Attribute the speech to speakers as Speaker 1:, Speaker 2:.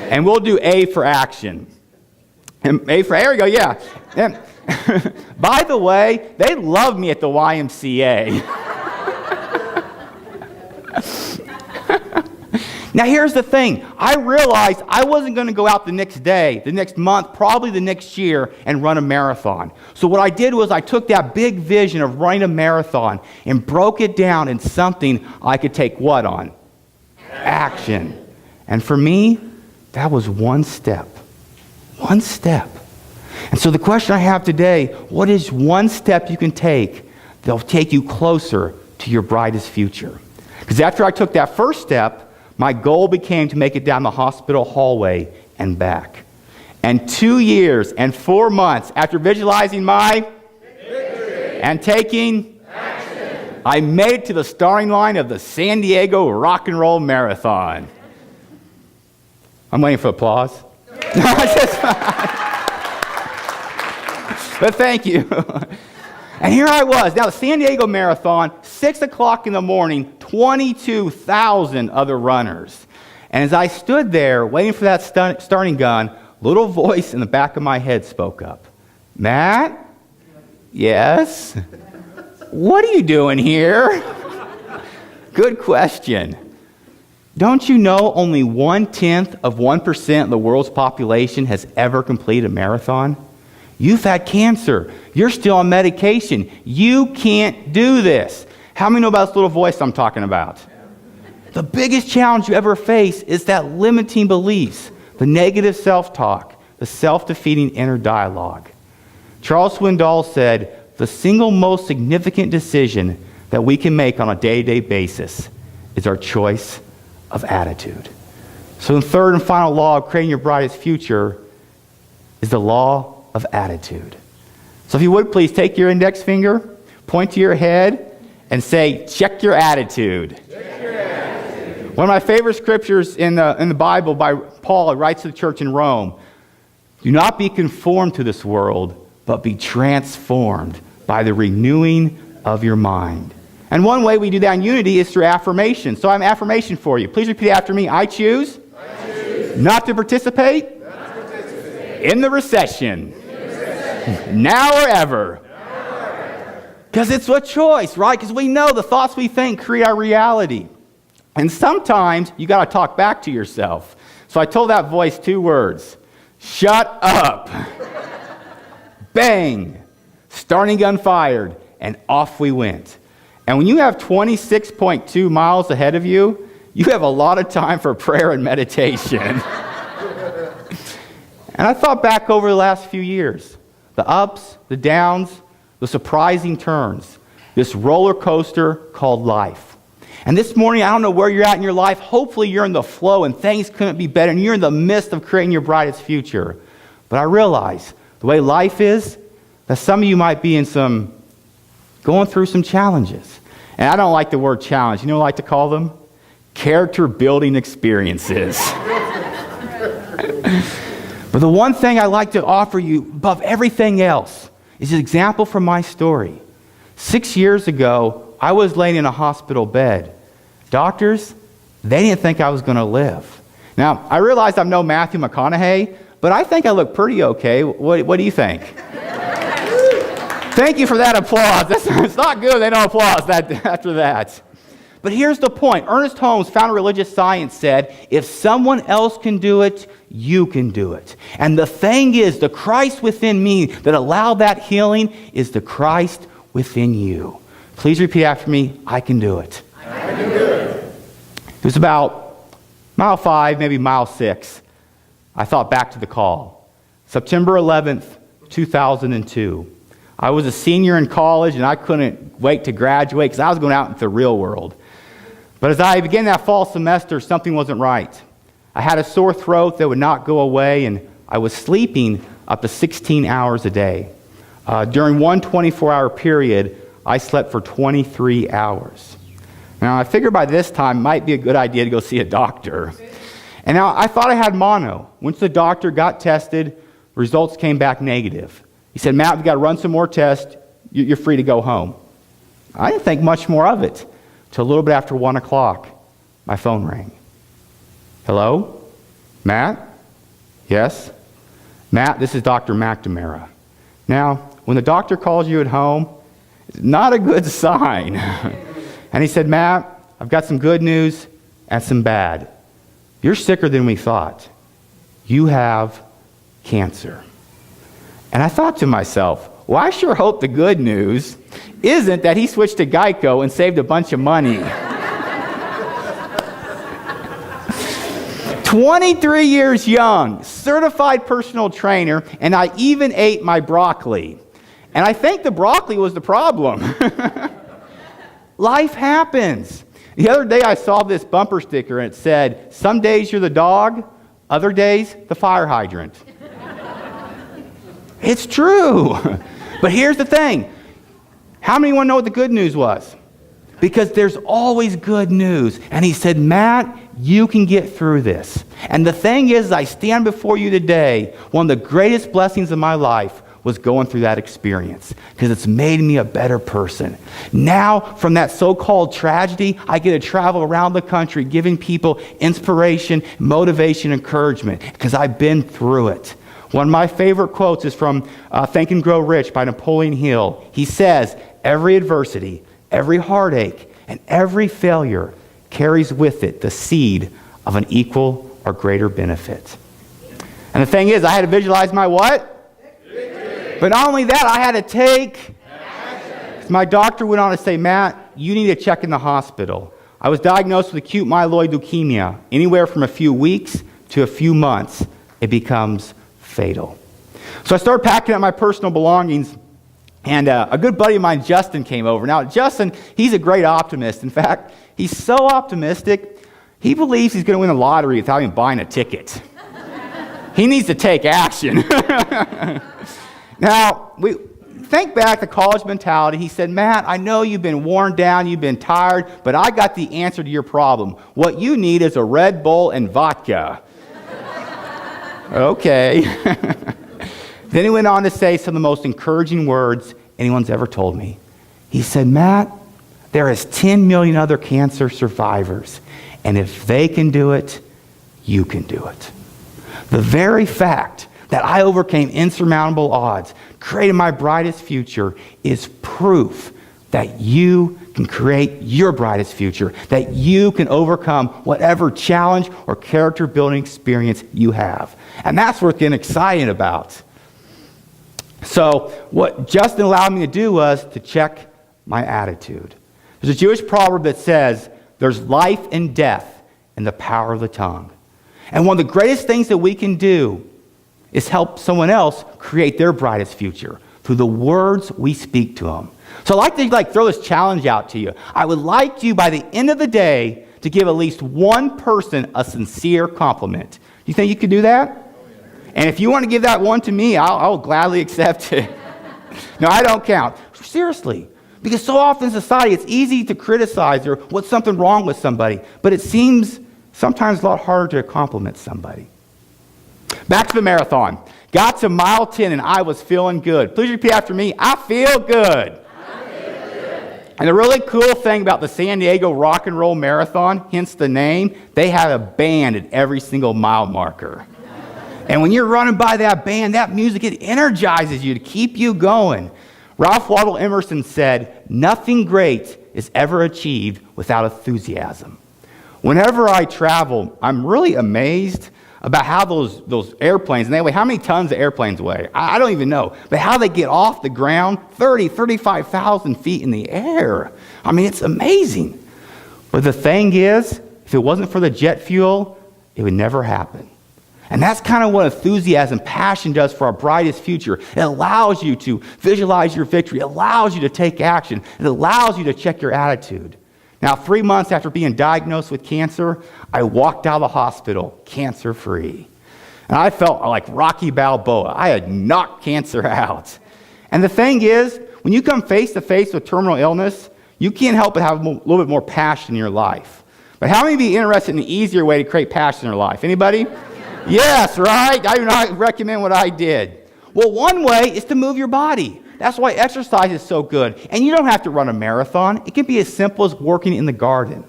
Speaker 1: And we'll do A for action. And A for, there we go, yeah. And, by the way, they love me at the YMCA. Now here's the thing. I realized I wasn't going to go out the next day, the next month, probably the next year, and run a marathon. So what I did was I took that big vision of running a marathon and broke it down in something I could take what on? Action. And for me, that was one step. One step. And so the question I have today, what is one step you can take that'll take you closer to your brightest future? Because after I took that first step, my goal became to make it down the hospital hallway and back. And 2 years and 4 months after visualizing my victory and taking action, I made it to the starting line of the San Diego Rock and Roll Marathon. I'm waiting for applause. But thank you. And here I was. Now, the San Diego Marathon, 6 o'clock in the morning, 22,000 other runners. And as I stood there waiting for that starting gun, a little voice in the back of my head spoke up. Matt? Yes? What are you doing here? Good question. Don't you know only 0.1% of the world's population has ever completed a marathon? You've had cancer. You're still on medication. You can't do this. How many know about this little voice I'm talking about? The biggest challenge you ever face is that limiting beliefs, the negative self-talk, the self-defeating inner dialogue. Charles Swindoll said, the single most significant decision that we can make on a day-to-day basis is our choice of attitude. So the third and final law of creating your brightest future is the law of attitude. So if you would please take your index finger, point to your head, and say, check your attitude. Check your attitude. One of my favorite scriptures in the Bible by Paul, who writes to the church in Rome, do not be conformed to this world, but be transformed by the renewing of your mind. And one way we do that in unity is through affirmation. So I have an affirmation for you. Please repeat after me. I choose not to participate in the recession. Now or ever. Because it's a choice, right? Because we know the thoughts we think create our reality. And sometimes you got to talk back to yourself. So I told that voice 2 words. Shut up. Bang. Starting gun fired. And off we went. And when you have 26.2 miles ahead of you, you have a lot of time for prayer and meditation. And I thought back over the last few years. The ups, the downs, the surprising turns. This roller coaster called life. And this morning, I don't know where you're at in your life. Hopefully you're in the flow and things couldn't be better. And you're in the midst of creating your brightest future. But I realize the way life is, that some of you might be going through some challenges. And I don't like the word challenge. You know what I like to call them? Character building experiences. But the one thing I like to offer you above everything else is an example from my story. 6 years ago, I was laying in a hospital bed. Doctors, they didn't think I was going to live. Now, I realize I'm no Matthew McConaughey, but I think I look pretty okay. What do you think? Thank you for that applause. It's not good they don't applaud after that. But here's the point. Ernest Holmes, founder of religious science, said, if someone else can do it, you can do it. And the thing is, the Christ within me that allowed that healing is the Christ within you. Please repeat after me, I can do it. I can do it. It was about mile 5, maybe mile 6. I thought back to the call. September 11th, 2002. I was a senior in college and I couldn't wait to graduate because I was going out into the real world. But as I began that fall semester, something wasn't right. I had a sore throat that would not go away, and I was sleeping up to 16 hours a day. During one 24-hour period, I slept for 23 hours. Now, I figured by this time it might be a good idea to go see a doctor. And now I thought I had mono. Went to the doctor, got tested, results came back negative. He said, Matt, we've got to run some more tests. You're free to go home. I didn't think much more of it. Till a little bit after 1 o'clock, my phone rang. Hello? Matt? Yes? Matt, this is Dr. McNamara. Now, when the doctor calls you at home, it's not a good sign. And he said, Matt, I've got some good news and some bad. You're sicker than we thought. You have cancer. And I thought to myself, well, I sure hope the good news isn't that he switched to Geico and saved a bunch of money. 23 years young, certified personal trainer, and I even ate my broccoli. And I think the broccoli was the problem. Life happens. The other day I saw this bumper sticker and it said, some days you're the dog, other days the fire hydrant. It's true. But here's the thing. How many want to know what the good news was? Because there's always good news. And he said, Matt, you can get through this. And the thing is, I stand before you today, one of the greatest blessings of my life was going through that experience because it's made me a better person. Now, from that so-called tragedy, I get to travel around the country giving people inspiration, motivation, encouragement because I've been through it. One of my favorite quotes is from Think and Grow Rich by Napoleon Hill. He says, every adversity, every heartache, and every failure carries with it the seed of an equal or greater benefit. And the thing is, I had to visualize my what? Victory. But not only that, I had to take action. My doctor went on to say, Matt, you need to check in the hospital. I was diagnosed with acute myeloid leukemia. Anywhere from a few weeks to a few months, it becomes fatal. So I started packing up my personal belongings, and a good buddy of mine, Justin, came over. Now, Justin, he's a great optimist. In fact, he's so optimistic, he believes he's going to win the lottery without even buying a ticket. He needs to take action. Now, we think back to college mentality. He said, Matt, I know you've been worn down, you've been tired, but I got the answer to your problem. What you need is a Red Bull and vodka. Okay. Then he went on to say some of the most encouraging words anyone's ever told me. He said, Matt, there is 10 million other cancer survivors, and if they can do it, you can do it. The very fact that I overcame insurmountable odds, created my brightest future, is proof that you can create your brightest future, that you can overcome whatever challenge or character building experience you have. And that's worth getting excited about. So what Justin allowed me to do was to check my attitude. There's a Jewish proverb that says, there's life and death in the power of the tongue. And one of the greatest things that we can do is help someone else create their brightest future through the words we speak to them. So I'd like to throw this challenge out to you. I would like you, by the end of the day, to give at least one person a sincere compliment. Do you think you could do that? And if you want to give that one to me, I'll gladly accept it. No, I don't count. Seriously. Because so often in society, it's easy to criticize or what's something wrong with somebody. But it seems sometimes a lot harder to compliment somebody. Back to the marathon. Got to mile 10 and I was feeling good. Please repeat after me. I feel good. And the really cool thing about the San Diego Rock and Roll Marathon, hence the name, they have a band at every single mile marker. And when you're running by that band, that music, it energizes you to keep you going. Ralph Waldo Emerson said, nothing great is ever achieved without enthusiasm. Whenever I travel, I'm really amazed about how those airplanes, and they weigh, how many tons the airplanes weigh? I don't even know. But how they get off the ground, 35,000 feet in the air. I mean, it's amazing. But the thing is, if it wasn't for the jet fuel, it would never happen. And that's kind of what enthusiasm, passion does for our brightest future. It allows you to visualize your victory. It allows you to take action. It allows you to check your attitude. Now, 3 months after being diagnosed with cancer, I walked out of the hospital cancer-free. And I felt like Rocky Balboa. I had knocked cancer out. And the thing is, when you come face to face with terminal illness, you can't help but have a little bit more passion in your life. But how many of you be interested in an easier way to create passion in your life? Anybody? Yes, right? I do not recommend what I did. Well, one way is to move your body. That's why exercise is so good. And you don't have to run a marathon. It can be as simple as working in the garden.